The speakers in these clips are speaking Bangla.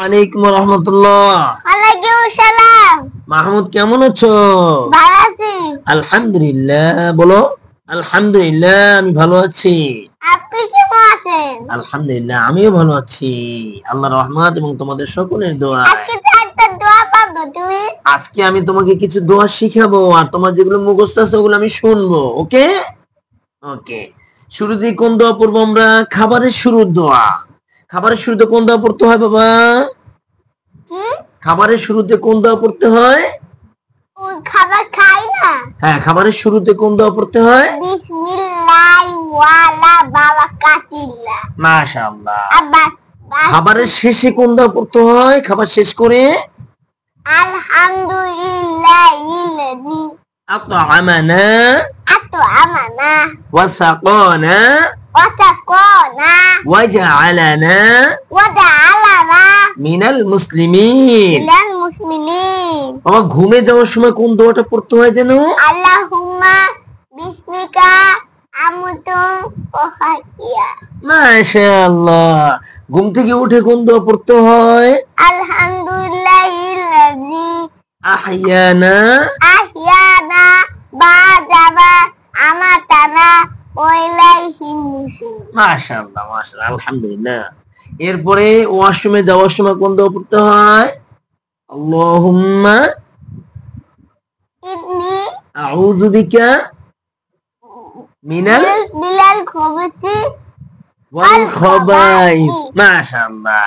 আলাইকুম রহমতুল্লাহ। ওয়ালাইকুম সালাম। মাহমুদ কেমন আছো? ভালো আছি। আলহামদুলিল্লাহ। বলো। আলহামদুলিল্লাহ, আমি ভালো আছি। আপনি কেমন আছেন? আলহামদুলিল্লাহ, আমিও ভালো আছি। আল্লাহর রহমত এবং তোমাদের সকলের দোয়া। আজকে তো একটা দোয়া পাবো তুমি। আজকে আমি তোমাকে কিছু দোয়া শিখাবো, আর তোমার যেগুলো মুখস্থ আছে ওগুলো আমি শুনবো। ওকে ওকে। শুরুতে কোন দোয়া পড়বো আমরা? খাবারের শুরুর দোয়া। খাবারের শুরুতে কোন দোয়া পড়তে হয় বাবা? কি? খাবারের শুরুতে কোন দোয়া পড়তে হয়? ওই খাবার খাই না। হ্যাঁ, খাবারের শুরুতে কোন দোয়া পড়তে হয়? বিসমিল্লাহ ওয়ালা বারাকাতিল্লাহ। মাশাআল্লাহ। আব্বা খাবারের শেষে কোন দোয়া পড়তে হয়? খাবার শেষ করে আলহামদুলিল্লাহিল্লাযী আত'আমানা আত'আমানা ওয়া সাকানা ওয়া সাকানা ওয়া জা'আলানা ওয়া জা'আলানা মিনাল মুসলিমিন। মিনাল মুসলিমিন। বাবা, ঘুমে যাওয়ার সময় কোন দোয়াটা পড়তে হয় যেন? আল্লাহুম্মা বিসমিকা আমুতু ওয়া হাইয়া। মাশাআল্লাহ। ঘুম থেকে উঠে কোন দোয়া পড়তে হয়? আলহামদুলিল্লাহিল্লাযী আহইয়ানা আহইয়ানা বা'দামা আমাতানা ওয়া ইলাইহিন নুশুর। মাশাআল্লাহ মাশাআল্লাহ, আলহামদুলিল্লাহ। এরপরে ওয়াশরুমে যাওয়ার সময় কোন দোয়া পড়তে হয়? আল্লাহুম্মা ইন্নী আউযু বিকা মিনাল বিলাল খুবুসি ওয়াল খাবাইস। মাশাআল্লাহ।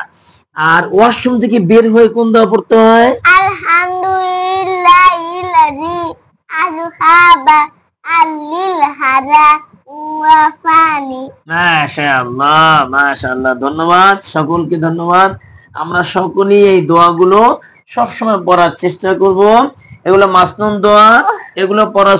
আর ওয়াশরুম থেকে বের হয়ে কোন দোয়া পড়তে হয়? আলহামদুলিল্লাহিল্লাযী আযহাবা আল্লিল হাদা ওয়া ফানি। মাশাআল্লাহ মাশাআল্লাহ, ধন্যবাদ সকলকে, ধন্যবাদ। আমরা সকলেই এই দোয়াগুলো সবসময় পড়ার চেষ্টা করব। এগুলো মাসনুন দোয়া, এগুলো পড়া